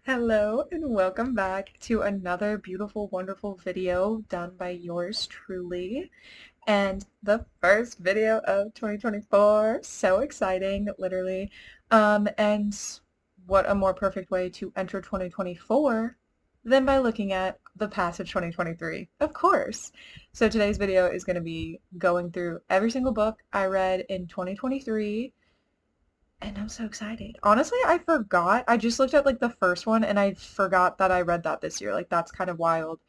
Hello and welcome back to another beautiful, wonderful video done by yours truly. And the first video of 2024. So exciting, literally. And what a more perfect way to enter 2024 than by looking at the past of 2023, of course. So today's video is going to be going through every single book I read in 2023 and I'm so excited. Honestly, I forgot. I just looked at like the first one and I forgot that I read that this year. Like that's kind of wild.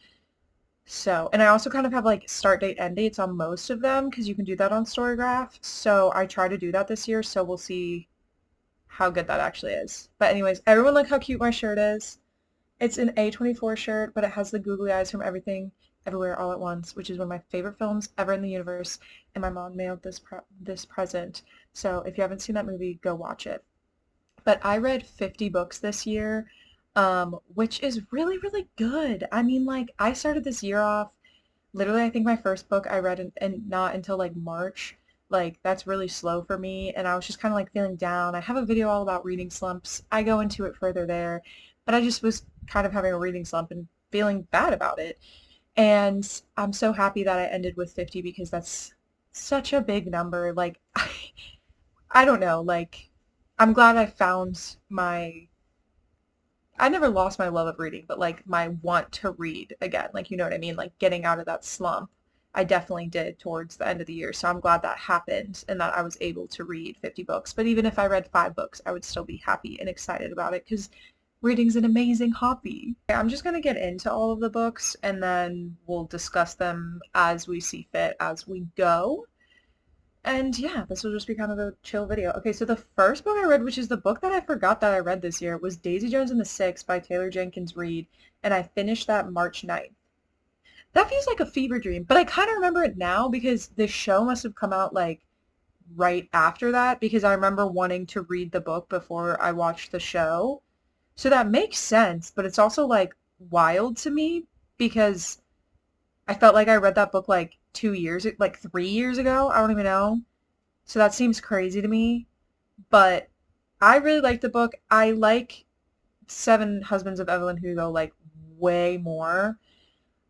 So, and I also kind of have like start date, end dates on most of them because you can do that on Storygraph. So I try to do that this year. So we'll see how good that actually is. But anyways, everyone look how cute my shirt is. It's an A24 shirt, but it has the googly eyes from Everything Everywhere All at Once, which is one of my favorite films ever in the universe, and my mom mailed this present. So if you haven't seen that movie, go watch it. But I read 50 books this year, which is really, really good. I mean, like, I started this year off, literally, I think my first book I read and not until like March. Like, that's really slow for me, and I was just kind of like feeling down. I have a video all about reading slumps. I go into it further there, but I just was kind of having a reading slump and feeling bad about it. And I'm so happy that I ended with 50 because that's such a big number. Like, I don't know, like, I'm glad I found I never lost my love of reading, but like my want to read again. Like, you know what I mean? Like getting out of that slump. I definitely did towards the end of the year. So I'm glad that happened and that I was able to read 50 books. But even if I read 5 books, I would still be happy and excited about it because reading's an amazing hobby. I'm just going to get into all of the books and then we'll discuss them as we see fit as we go. And yeah, this will just be kind of a chill video. Okay, so the first book I read, which is the book that I forgot that I read this year, was Daisy Jones and the Six by Taylor Jenkins Reid, and I finished that March 9th. That feels like a fever dream, but I kind of remember it now because the show must have come out like right after that because I remember wanting to read the book before I watched the show. So that makes sense, but it's also like wild to me because I felt like I read that book like 2 years, like 3 years ago. I don't even know. So that seems crazy to me. But I really like the book. I like Seven Husbands of Evelyn Hugo like way more.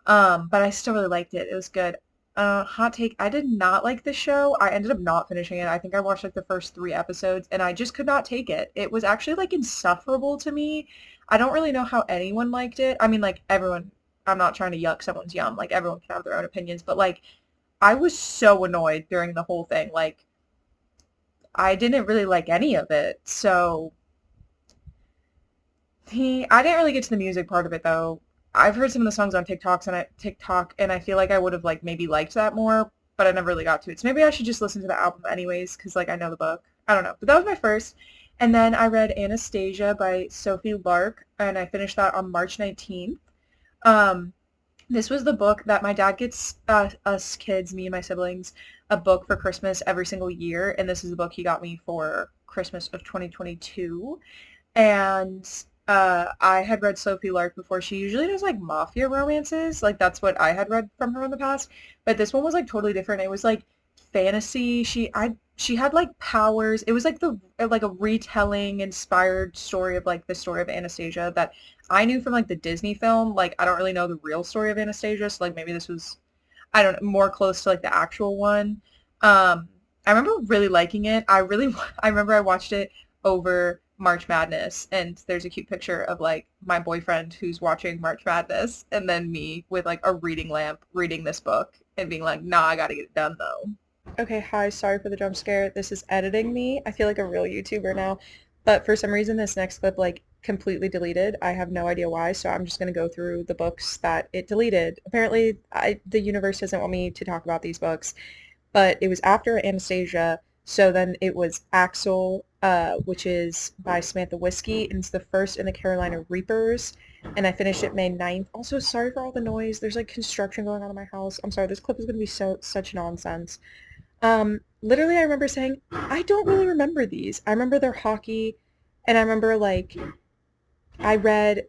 But I still really liked it. It was good. Hot take, I did not like the show. I ended up not finishing it. I think I watched like the first 3 episodes and I just could not take it. It was actually like insufferable to me. I don't really know how anyone liked it. I mean, like everyone, I'm not trying to yuck someone's yum. Like everyone can have their own opinions, but like I was so annoyed during the whole thing. Like I didn't really like any of it. So I didn't really get to the music part of it though. I've heard some of the songs on TikTok and I feel like I would have like maybe liked that more, but I never really got to it. So maybe I should just listen to the album anyways because like I know the book. I don't know. But that was my first. And then I read Anastasia by Sophie Lark and I finished that on March 19th. Um, this was the book that my dad gets us kids, me and my siblings, a book for Christmas every single year, and this is the book he got me for Christmas of 2022. And I had read Sophie Lark before. She usually does like mafia romances, like that's what I had read from her in the past. But this one was like totally different. It was like fantasy. She had like powers. It was like the like a retelling inspired story of like the story of Anastasia that I knew from like the Disney film. Like I don't really know the real story of Anastasia, so like maybe this was I don't know more close to like the actual one. I remember really liking it. I remember I watched it over March Madness, and there's a cute picture of like my boyfriend who's watching March Madness, and then me with like a reading lamp reading this book and being like, nah, I gotta get it done though. Okay, hi, sorry for the jump scare. This is editing me. I feel like a real YouTuber now. But for some reason this next clip like completely deleted. I have no idea why, so I'm just gonna go through the books that it deleted. Apparently, the universe doesn't want me to talk about these books, but it was after Anastasia, so then it was Axel, which is by Samantha Whiskey, and it's the first in the Carolina Reapers, and I finished it May 9th. Also, sorry for all the noise. There's like construction going on in my house. I'm sorry, this clip is gonna be such nonsense. Literally, I remember saying, I don't really remember these. I remember their hockey, and I remember, like, I read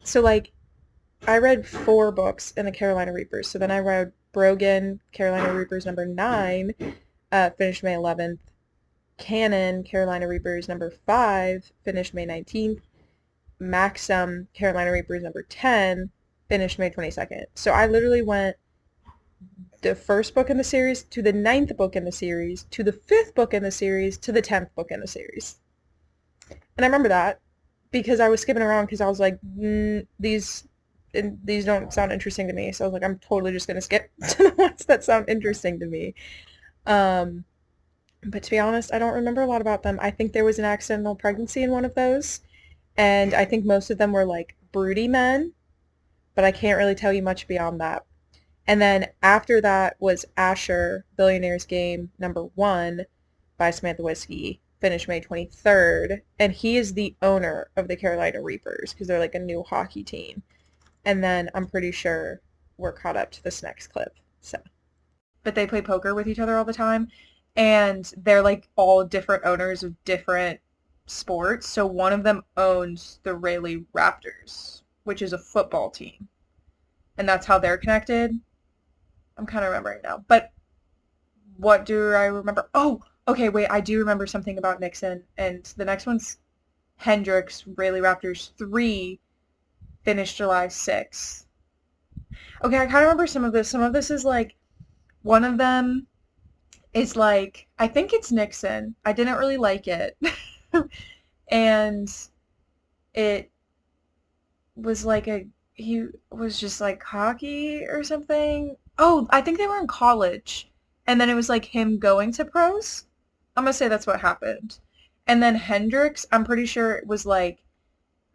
4 books in the Carolina Reapers. So then I read Brogan, Carolina Reapers number 9, finished May 11th. Canon, Carolina Reapers number 5, finished May 19th. Maxim, Carolina Reapers number 10, finished May 22nd. So I literally went the first book in the series to the ninth book in the series to the fifth book in the series to the 10th book in the series. And I remember that because I was skipping around because I was like, these don't sound interesting to me. So I was like, I'm totally just gonna skip to the ones that sound interesting to me. Um, but to be honest, I don't remember a lot about them. I think there was an accidental pregnancy in one of those, and I think most of them were like broody men, but I can't really tell you much beyond that. And then after that was Asher, Billionaire's Game number 1 by Samantha Whiskey, finished May 23rd, and he is the owner of the Carolina Reapers because they're like a new hockey team. And then I'm pretty sure we're caught up to this next clip. So, but they play poker with each other all the time, and they're like all different owners of different sports. So one of them owns the Raleigh Raptors, which is a football team, and that's how they're connected. I'm kind of remembering now. But what do I remember? Oh, okay, wait, I do remember something about Nixon, and the next one's Hendrix, Raleigh Raptors 3, finished July 6th. Okay, I kind of remember some of this. Some of this is like, one of them is like, I think it's Nixon. I didn't really like it. And it was like he was just like cocky or something. Oh, I think they were in college. And then it was like him going to pros. I'm gonna say that's what happened. And then Hendrix, I'm pretty sure it was like,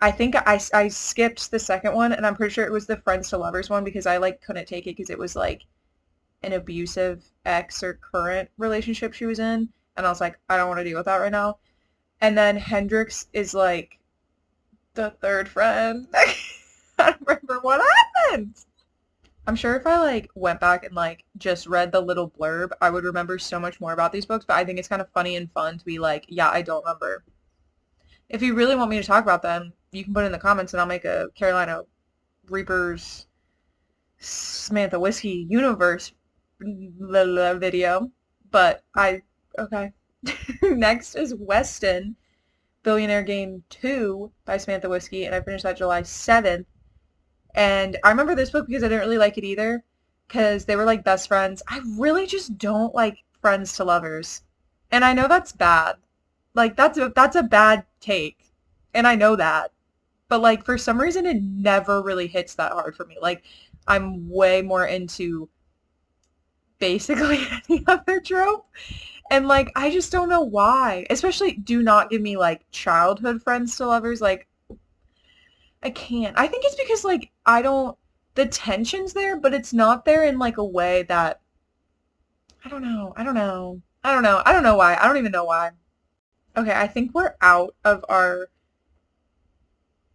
I think I skipped the second one, and I'm pretty sure it was the friends to lovers one because I like couldn't take it because it was like an abusive ex or current relationship she was in, and I was like, I don't want to deal with that right now. And then Hendrix is like the third friend. I don't remember what happened. I'm sure if I like went back and like just read the little blurb, I would remember so much more about these books, but I think it's kind of funny and fun to be like, yeah, I don't remember. If you really want me to talk about them, you can put it in the comments and I'll make a Carolina Reapers Samantha Whiskey universe video. But okay. Next is Weston, Billionaire Game 2 by Samantha Whiskey, and I finished that July 7th. And I remember this book because I didn't really like it either, because they were like best friends. I really just don't like friends to lovers. And I know that's bad. Like, that's a bad take. And I know that. But, like, for some reason, it never really hits that hard for me. Like, I'm way more into basically any other trope. And, like, I just don't know why. Especially, do not give me, like, childhood friends to lovers. Like, I can't. I think it's because, like, the tension's there, but it's not there in, like, a way that, I don't know why. I don't even know why. Okay, I think we're out of our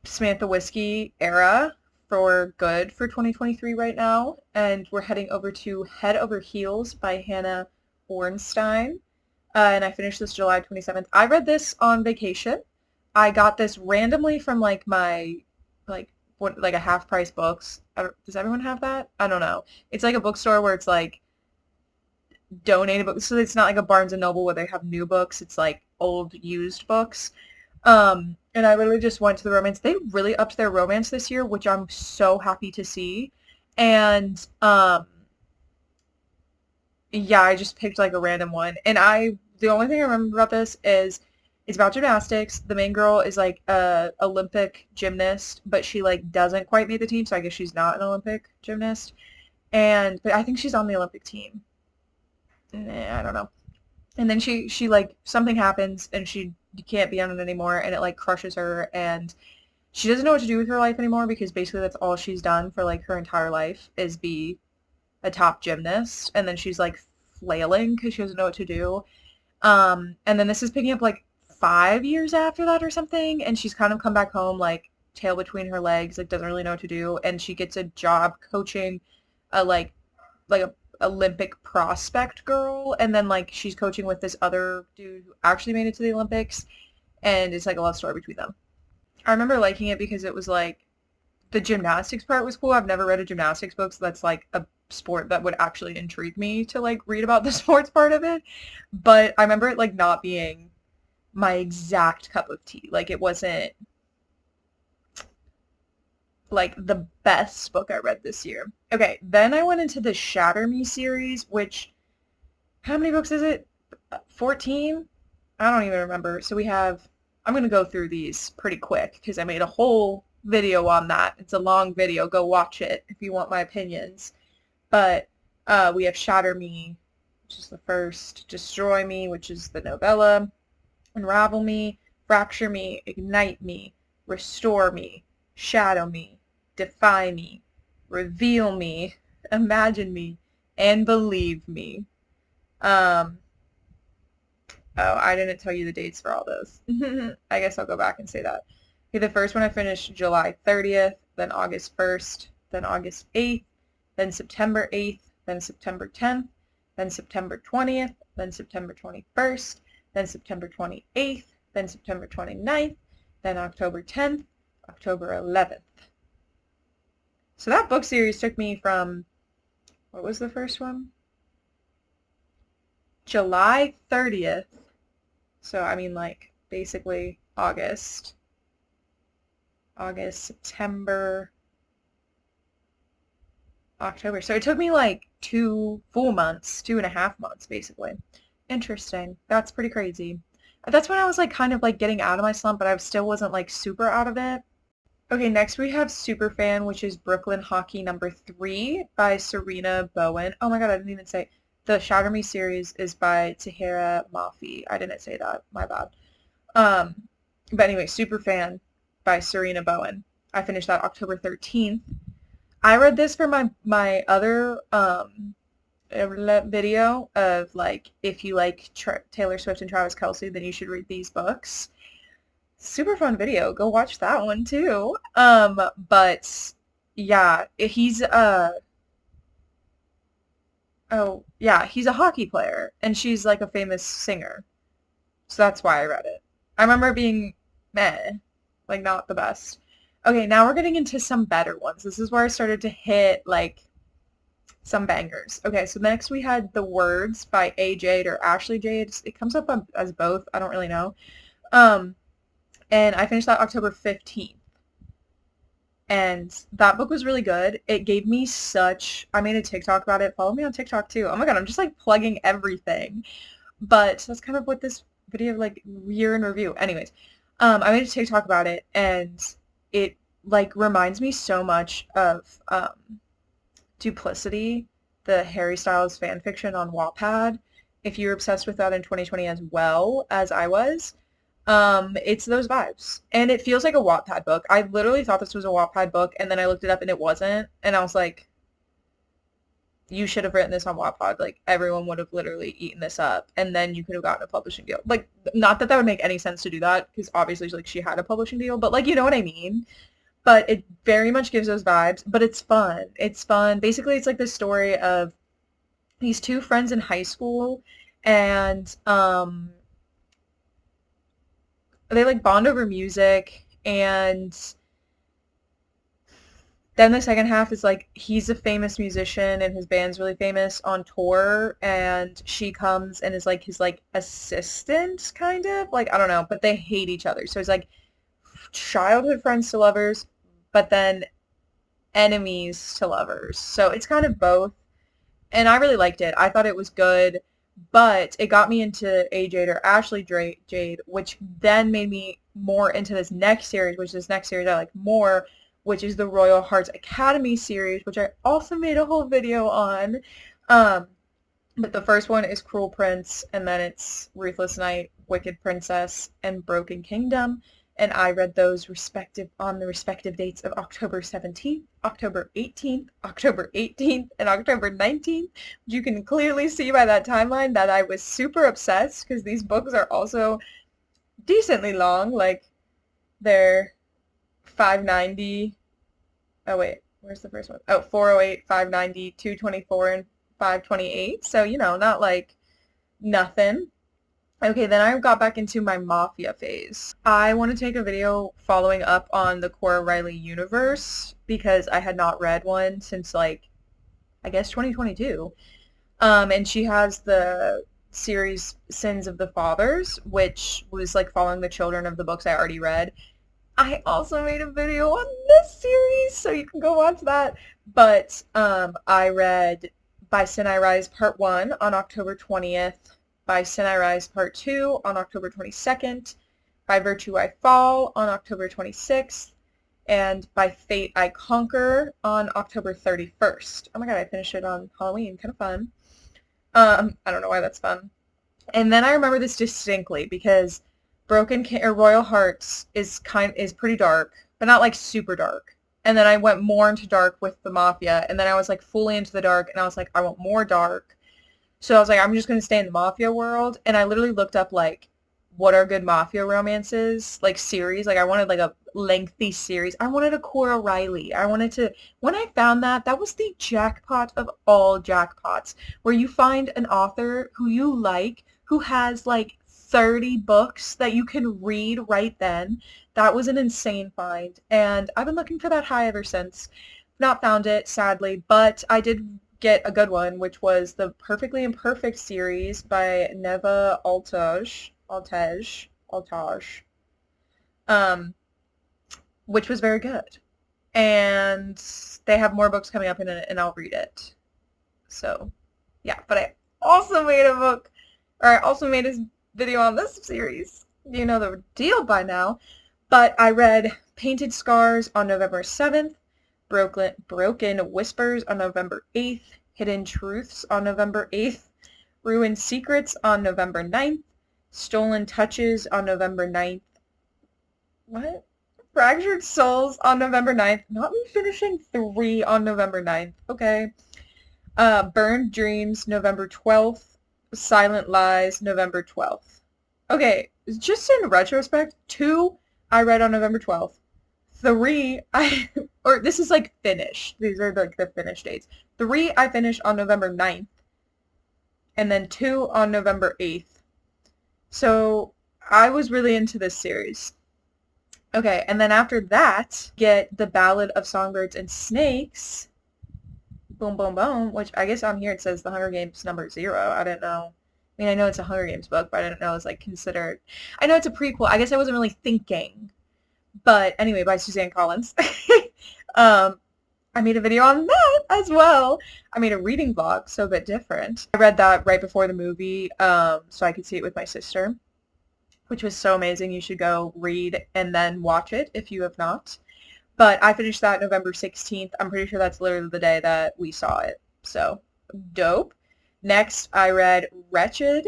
Samantha Whiskey era for good for 2023 right now, and we're heading over to Head Over Heels by Hannah Orenstein, and I finished this July 27th. I read this on vacation. I got this randomly from like my like a half price books. Does everyone have that? I don't know. It's like a bookstore where it's like donated books, so it's not like a Barnes and Noble where they have new books. It's like old used books. And I literally just went to the romance. They really upped their romance this year, which I'm so happy to see. And yeah, I just picked like a random one. And the only thing I remember about this is it's about gymnastics. The main girl is like a Olympic gymnast, but she like doesn't quite make the team, so I guess she's not an Olympic gymnast. But I think she's on the Olympic team. I don't know. And then she like something happens and she can't be on it anymore, and it like crushes her, and she doesn't know what to do with her life anymore because basically that's all she's done for like her entire life is be a top gymnast, and then she's like flailing because she doesn't know what to do. And then this is picking up like 5 years after that or something, and she's kind of come back home like tail between her legs, like doesn't really know what to do, and she gets a job coaching a like a Olympic prospect girl, and then like she's coaching with this other dude who actually made it to the Olympics, and it's like a love story between them. I remember liking it because it was like the gymnastics part was cool. I've never read a gymnastics book, so that's like a sport that would actually intrigue me to like read about the sports part of it. But I remember it like not being my exact cup of tea. Like it wasn't like the best book I read this year. Okay, then I went into the Shatter Me series, which, how many books is it? 14? I don't even remember. So we have, I'm going to go through these pretty quick because I made a whole video on that. It's a long video. Go watch it if you want my opinions. But we have Shatter Me, which is the first, Destroy Me, which is the novella, Unravel Me, Fracture Me, Ignite Me, Restore Me, Shadow Me, Defy Me, Reveal Me, Imagine Me, and Believe Me. Oh, I didn't tell you the dates for all those. I guess I'll go back and say that. Okay, the first one I finished July 30th, then August 1st, then August 8th, then September 8th, then September 10th, then September 20th, then September 21st, then September 28th, then September 29th, then October 10th, October 11th. So that book series took me from, what was the first one? July 30th. So, I mean, like, basically August, September, October. So it took me like 2.5 months, basically. Interesting. That's pretty crazy. That's when I was like kind of like getting out of my slump, but I still wasn't like super out of it. Okay, next we have Superfan, which is Brooklyn Hockey #3 by Sarina Bowen. Oh my god, I didn't even say. The Shatter Me series is by Tahereh Mafi. I didn't say that. My bad. But anyway, Superfan by Sarina Bowen. I finished that October 13th. I read this for my other video of like if you like Taylor Swift and Travis Kelce, then you should read these books. Super fun video. Go watch that one too. But yeah, he's oh yeah, he's a hockey player and she's like a famous singer. So that's why I read it. I remember it being meh, like not the best. Okay, now we're getting into some better ones. This is where I started to hit like some bangers. Okay, so next we had The Words by A Jade or Ashley Jade. It comes up as both. I don't really know. And I finished that October 15th. And that book was really good. It gave me such, I made a TikTok about it. Follow me on TikTok too. Oh my god, I'm just like plugging everything. But that's kind of what this video like year in review. Anyways, I made a TikTok about it and it like reminds me so much of Duplicity, the Harry Styles fan fiction on Wattpad. If you're obsessed with that in 2020 as well as I was, it's those vibes. And it feels like a Wattpad book. I literally thought this was a Wattpad book, and then I looked it up and it wasn't. And I was like, you should have written this on Wattpad. Like, everyone would have literally eaten this up, and then you could have gotten a publishing deal. Like, not that that would make any sense to do that, because obviously, like, she had a publishing deal, but, like, you know what I mean? But it very much gives those vibes, but it's fun. It's fun. Basically, it's like the story of these two friends in high school, and, they like bond over music, and then the second half is like he's a famous musician and his band's really famous on tour, and she comes and is like his like assistant kind of, like I don't know, but they hate each other. So it's like childhood friends to lovers, but then enemies to lovers. So it's kind of both. And I really liked it. I thought it was good. But it got me into A Jade or Ashley Jade, which then made me more into this next series, which this next series I like more, which is the Royal Hearts Academy series, which I also made a whole video on. But the first one is Cruel Prince, and then it's Ruthless Knight, Wicked Princess, and Broken Kingdom. And I read those on the respective dates of October 17th, October 18th, October 18th, and October 19th. You can clearly see by that timeline that I was super obsessed because these books are also decently long. Like, they're 590. Oh, wait. Where's the first one? Oh, 408, 590, 224, and 528. So, you know, not like nothing. Okay, then I got back into my Mafia phase. I want to take a video following up on the Cora Riley universe because I had not read one since like, I guess 2022. And she has the series Sins of the Fathers, which was like following the children of the books I already read. I also made a video on this series, so you can go watch that. But I read By Sin I Rise Part 1 on October 20th, By Sin I Rise Part 2 on October 22nd, By Virtue I Fall on October 26th, and By Fate I Conquer on October 31st. Oh my god, I finished it on Halloween. Kind of fun. I don't know why that's fun. And then I remember this distinctly because Royal Hearts is pretty dark, but not like super dark. And then I went more into dark with the Mafia, and then I was like fully into the dark, and I was like, I want more dark. So I was like, I'm just gonna stay in the Mafia world, and I literally looked up like what are good Mafia romances, like series. Like I wanted like a lengthy series. I wanted a Cora Riley. When I found that, that was the jackpot of all jackpots, where you find an author who you like, who has like 30 books that you can read right then. That was an insane find, and I've been looking for that high ever since. Not found it, sadly, but I did get a good one, which was the Perfectly Imperfect series by Neva Altaj, which was very good. And they have more books coming up in it, and I'll read it. So, yeah, but I also made a video on this series. You know the deal by now. But I read Painted Scars on November 7th, Broken Whispers on November 8th, Hidden Truths on November 8th, Ruined Secrets on November 9th, Stolen Touches on November 9th. What? Fractured Souls on November 9th. Not me finishing 3 on November 9th. Okay. Burned Dreams November 12th, Silent Lies November 12th. Okay, just in retrospect, 2 I read on November 12th. 3 this is like finished. These are like the finished dates. 3 I finished on November 9th. And then 2 on November 8th. So I was really into this series. Okay, and then after that, get The Ballad of Songbirds and Snakes. Boom, boom, boom. Which I guess on here it says The Hunger Games #0. I didn't know. I mean, I know it's a Hunger Games book, but I didn't know it was like considered. I know it's a prequel. I guess I wasn't really thinking. But anyway, by Suzanne Collins. I made a video on that as well. I made a reading vlog, so a bit different. I read that right before the movie, so I could see it with my sister, which was so amazing. You should go read and then watch it if you have not. But I finished that November 16th. I'm pretty sure that's literally the day that we saw it. So, dope. Next, I read Wretched,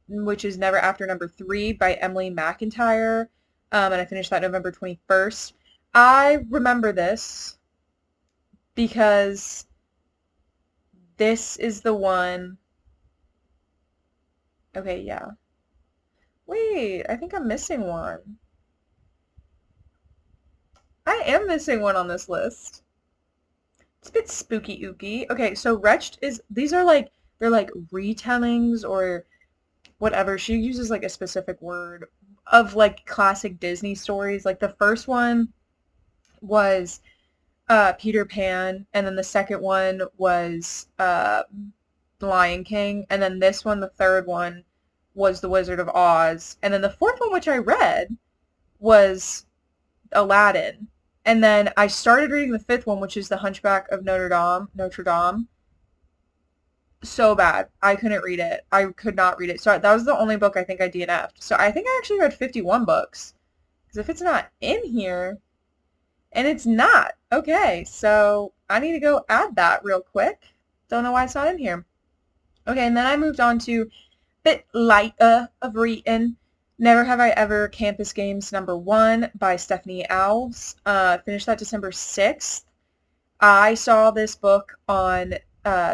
which is Never After #3 by Emily McIntyre, and I finished that November 21st. I remember this because this is the one. Okay, yeah. Wait, I think I'm missing one. I am missing one on this list. It's a bit spooky ooky. Okay, so Wretched these are like, they're like retellings or whatever. She uses like a specific word of like classic Disney stories. Like the first one was Peter Pan, and then the second one was Lion King, and then this one, the third one, was The Wizard of Oz, and then the fourth one, which I read, was Aladdin. And then I started reading the fifth one, which is The Hunchback of Notre Dame. So bad. I couldn't read it. I could not read it. So that was the only book I think I DNF'd. So I think I actually read 51 books. Because if it's not in here, and it's not. Okay, so I need to go add that real quick. Don't know why it's not in here. Okay, and then I moved on to a bit lighter of reading. Never Have I Ever Campus Games #1 by Stephanie Alves. Finished that December 6th. I saw this book on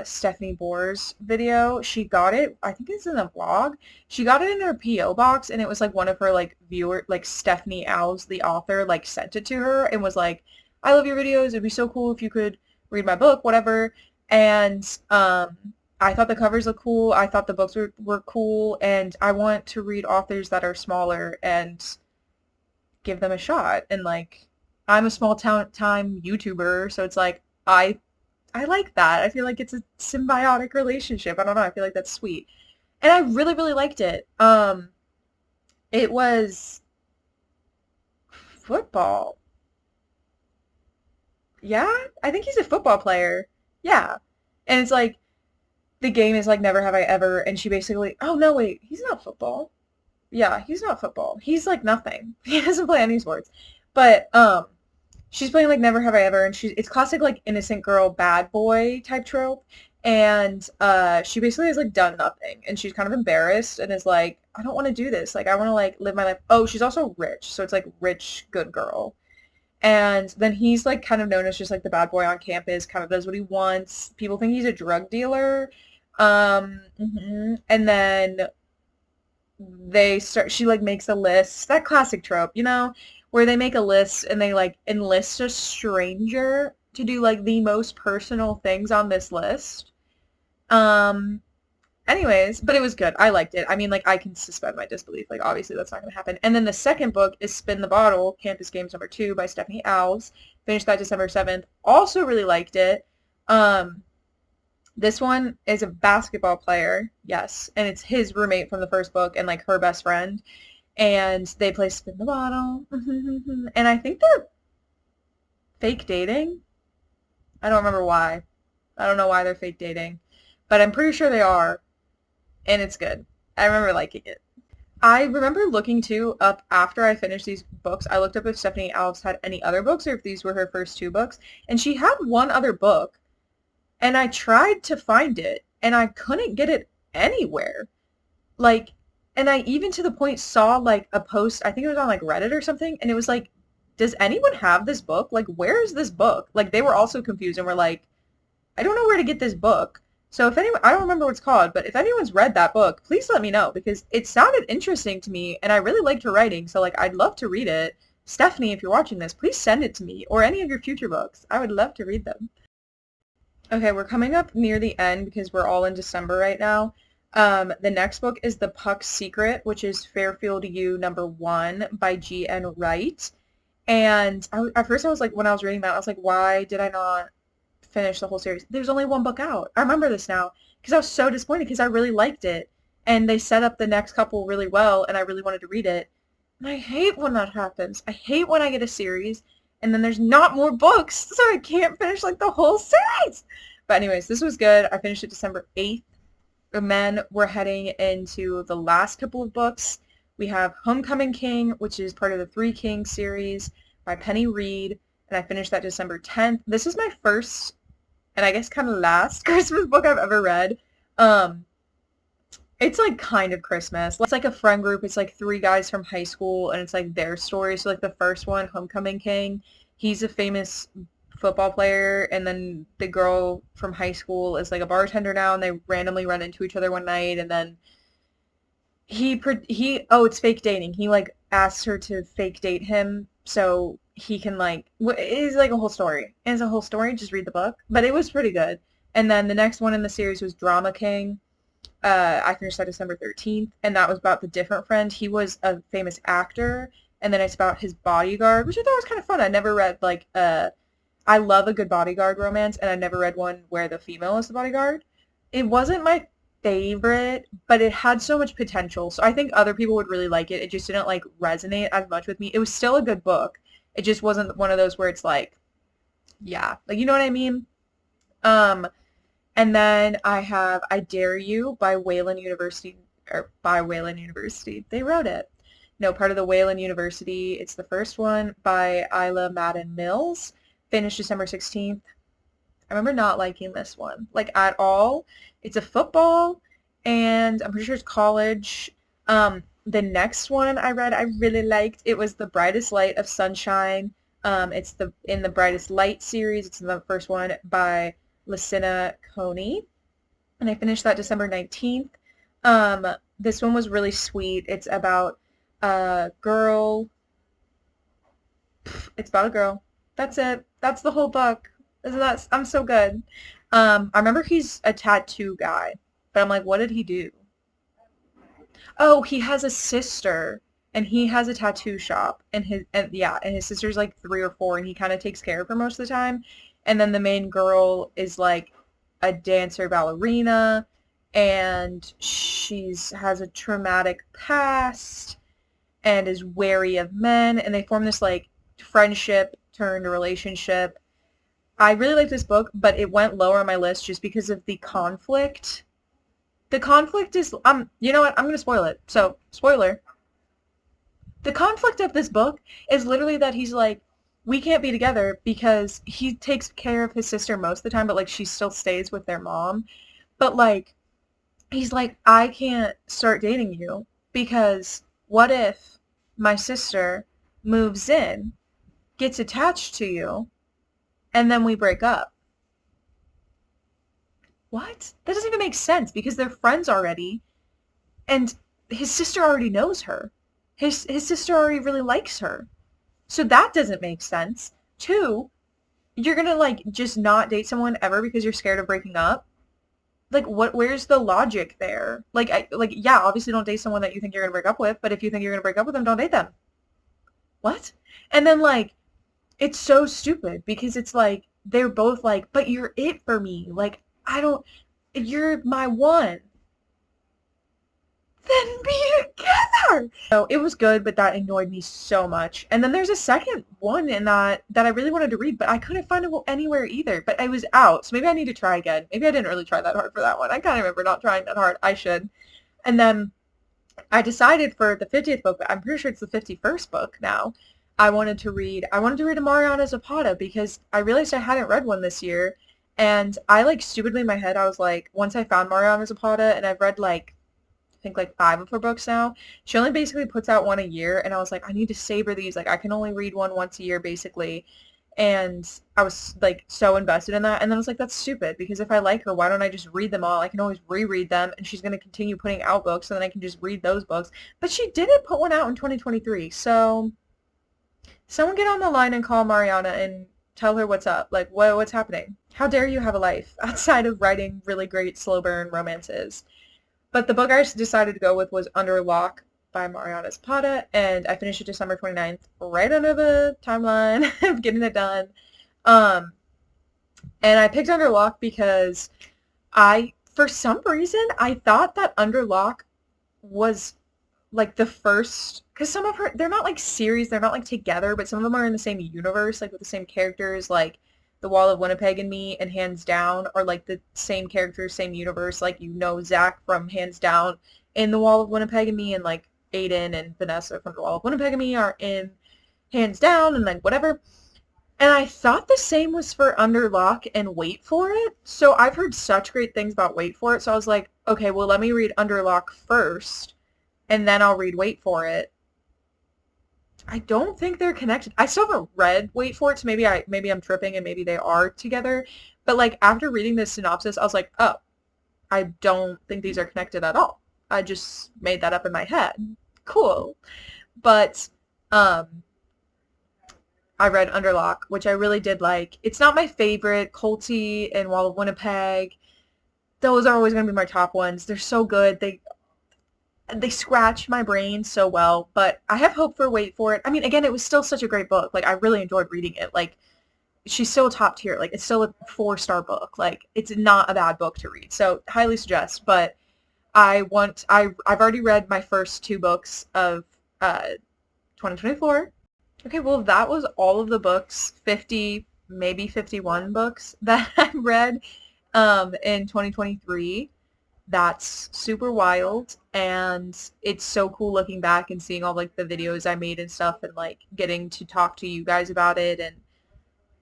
Stephanie Bohr's video. She got it, I think it's in the vlog. She got it in her P.O. box, and it was like one of her like Stephanie Alves, the author, like sent it to her and was like, I love your videos. It'd be so cool if you could read my book, whatever. And I thought the covers looked cool. I thought the books were cool, and I want to read authors that are smaller and give them a shot. And like, I'm a small time YouTuber, so it's like I like that. I feel like it's a symbiotic relationship. I don't know. I feel like that's sweet. And I really, really liked it. It was football. Yeah, I think he's a football player. Yeah. And it's like the game is like Never Have I Ever, and she basically, oh no, wait, he's not football. Yeah, he's not football. He's like nothing. He doesn't play any sports. But she's playing like Never Have I Ever, and she's it's classic like innocent girl bad boy type trope. And she basically has like done nothing, and she's kind of embarrassed and is like, I don't want to do this. Like I want to like live my life. Oh, she's also rich, so it's like rich good girl. And then he's like kind of known as just like the bad boy on campus, kind of does what he wants. People think he's a drug dealer. And then she like makes a list, that classic trope, where they make a list and they like enlist a stranger to do like the most personal things on this list. Um, Anyways, but it was good. I liked it. I mean, like, I can suspend my disbelief. Like, obviously, that's not going to happen. And then the second book is Spin the Bottle, Campus Games number 2 by Stephanie Alves. Finished that December 7th. Also really liked it. Um, this one is a basketball player, yes, and it's his roommate from the first book and, like, her best friend. And they play Spin the Bottle. And I think they're fake dating. I don't remember why. I don't know why they're fake dating. But I'm pretty sure they are. And it's good. I remember liking it. I remember looking too up after I finished these books. I looked up if Stephanie Alves had any other books or if these were her first 2 books, and she had one other book, and I tried to find it, and I couldn't get it anywhere. Like, and I even to the point saw like a post, I think it was on like Reddit or something, and it was like, does anyone have this book? Like, where is this book? Like, they were also confused and were like, I don't know where to get this book. So if anyone, I don't remember what it's called, but if anyone's read that book, please let me know because it sounded interesting to me and I really liked her writing. So like I'd love to read it. Stephanie, if you're watching this, please send it to me or any of your future books. I would love to read them. Okay, we're coming up near the end because we're all in December right now. The next book is The Puck's Secret, which is Fairfield U number 1 by G.N. Wright. And at first I was like, when I was reading that, I was like, why did I not finish the whole series? There's only one book out. I remember this now because I was so disappointed because I really liked it. And they set up the next couple really well and I really wanted to read it. And I hate when that happens. I hate when I get a series and then there's not more books, so I can't finish like the whole series. But anyways, this was good. I finished it December 8th. And then we're heading into the last couple of books. We have Homecoming King, which is part of the Three Kings series by Penny Reed, and I finished that December 10th. This is my first, and I guess kind of last Christmas book I've ever read. It's like kind of Christmas. It's like a friend group. It's like 3 guys from high school, and it's like their story. So like the first one, Homecoming King, he's a famous football player, and then the girl from high school is like a bartender now, and they randomly run into each other one night, and then it's fake dating. He like asks her to fake date him so he can like it is like a whole story. It's a whole story. Just read the book, but it was pretty good. And then the next one in the series was Drama King. I finished that December 13th, and that was about the different friend. He was a famous actor, and then it's about his bodyguard, which I thought was kind of fun. I never read like I love a good bodyguard romance, and I never read one where the female is the bodyguard. It wasn't my favorite, but it had so much potential. So I think other people would really like it. It just didn't like resonate as much with me. It was still a good book. It just wasn't one of those where it's like, yeah, like you know what I mean? Um, and then I have I Dare You by Wayland University or by Wayland University. They wrote it. No, part of the Wayland University. It's the first one by Isla Madden Mills. Finished December 16th. I remember not liking this one, like at all. It's a football, and I'm pretty sure it's college. The next one I read I really liked. It was The Brightest Light of Sunshine. It's in the Brightest Light series. It's in the first one by Lucina Coney, and I finished that December 19th. This one was really sweet. It's about a girl. It's about a girl. That's it. That's the whole book. I'm so good. I remember he's a tattoo guy, but I'm like, what did he do? Oh, he has a sister, and he has a tattoo shop, and his sister's like 3 or 4, and he kind of takes care of her most of the time. And then the main girl is like a dancer ballerina, and she's has a traumatic past and is wary of men, and they form this like friendship turned relationship. I really like this book, but it went lower on my list just because of the conflict. The conflict is, you know what? I'm gonna spoil it. So, spoiler. The conflict of this book is literally that he's like, we can't be together because he takes care of his sister most of the time, but like she still stays with their mom. But like, he's like, I can't start dating you because what if my sister moves in, gets attached to you, and then we break up? What? That doesn't even make sense because they're friends already, and his sister already knows her. His sister already really likes her. So that doesn't make sense. Two, you're gonna like just not date someone ever because you're scared of breaking up? Like where's the logic there? Like yeah, obviously don't date someone that you think you're gonna break up with, but if you think you're gonna break up with them, don't date them. What? And then like it's so stupid because it's like they're both like, but you're it for me. Like I don't you're my one. Then be together. So it was good, but that annoyed me so much. And then there's a second one in that I really wanted to read, but I couldn't find it anywhere either. But it was out, so maybe I need to try again. Maybe I didn't really try that hard for that one. I kind of remember not trying that hard. I should. And then I decided for the 50th book, but I'm pretty sure it's the 51st book now. I wanted to read a Mariana Zapata because I realized I hadn't read one this year. And I like stupidly in my head, I was like, once I found Mariana Zapata and I've read like I think like 5 of her books now. She only basically puts out one a year, and I was like, I need to savor these. Like, I can only read one once a year, basically. And I was like so invested in that. And then I was like, that's stupid because if I like her, why don't I just read them all? I can always reread them, and she's going to continue putting out books, so then I can just read those books. But she didn't put one out in 2023, so someone get on the line and call Mariana and tell her what's up. Like, what's happening? How dare you have a life outside of writing really great slow burn romances? But the book I decided to go with was Under Lock by Mariana Zapata, and I finished it December 29th, right under the timeline of getting it done. Um, and I picked Under Lock because for some reason, I thought that Under Lock was like the first, because some of her, they're not like series, they're not like together, but some of them are in the same universe, like with the same characters, like The Wall of Winnipeg and Me and Hands Down are like the same characters, same universe, like Zach from Hands Down in The Wall of Winnipeg and Me, and like Aiden and Vanessa from The Wall of Winnipeg and Me are in Hands Down and like whatever. And I thought the same was for Under Lock and Wait For It. So I've heard such great things about Wait For It, so I was like, okay, well let me read Under Lock first and then I'll read Wait For It. I don't think they're connected. I still haven't read Wait For It, so maybe I'm tripping and maybe they are together. But like after reading this synopsis, I was like, oh, I don't think these are connected at all. I just made that up in my head. Cool. But I read Underlock, which I really did like. It's not my favorite. Colty and Wall of Winnipeg, those are always going to be my top ones. They're so good. They scratch my brain so well, but I have hope for Wait For It. I mean, again, it was still such a great book. Like, I really enjoyed reading it. Like, she's still top tier. Like, it's still a 4-star book. Like, it's not a bad book to read. So, highly suggest. But I've already read my first 2 books of 2024. Okay, well, that was all of the books, 50, maybe 51 books that I read in 2023. That's super wild, and it's so cool looking back and seeing all like the videos I made and stuff, and like getting to talk to you guys about it and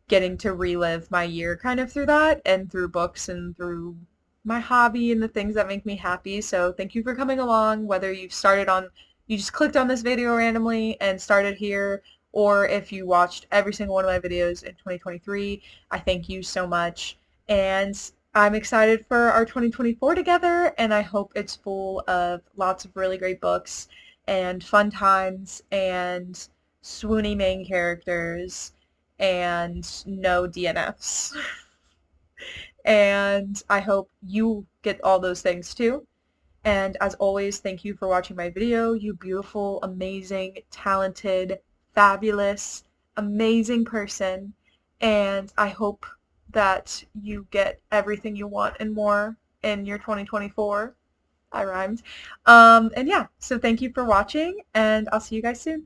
getting to relive my year kind of through that and through books and through my hobby and the things that make me happy. So thank you for coming along, whether you just clicked on this video randomly and started here, or if you watched every single one of my videos in 2023. I thank you so much, and I'm excited for our 2024 together, and I hope it's full of lots of really great books and fun times and swoony main characters and no DNFs. And I hope you get all those things too. And as always, thank you for watching my video, you beautiful, amazing, talented, fabulous, amazing person. And I hope that you get everything you want and more in your 2024. I rhymed. And yeah, so thank you for watching, and I'll see you guys soon.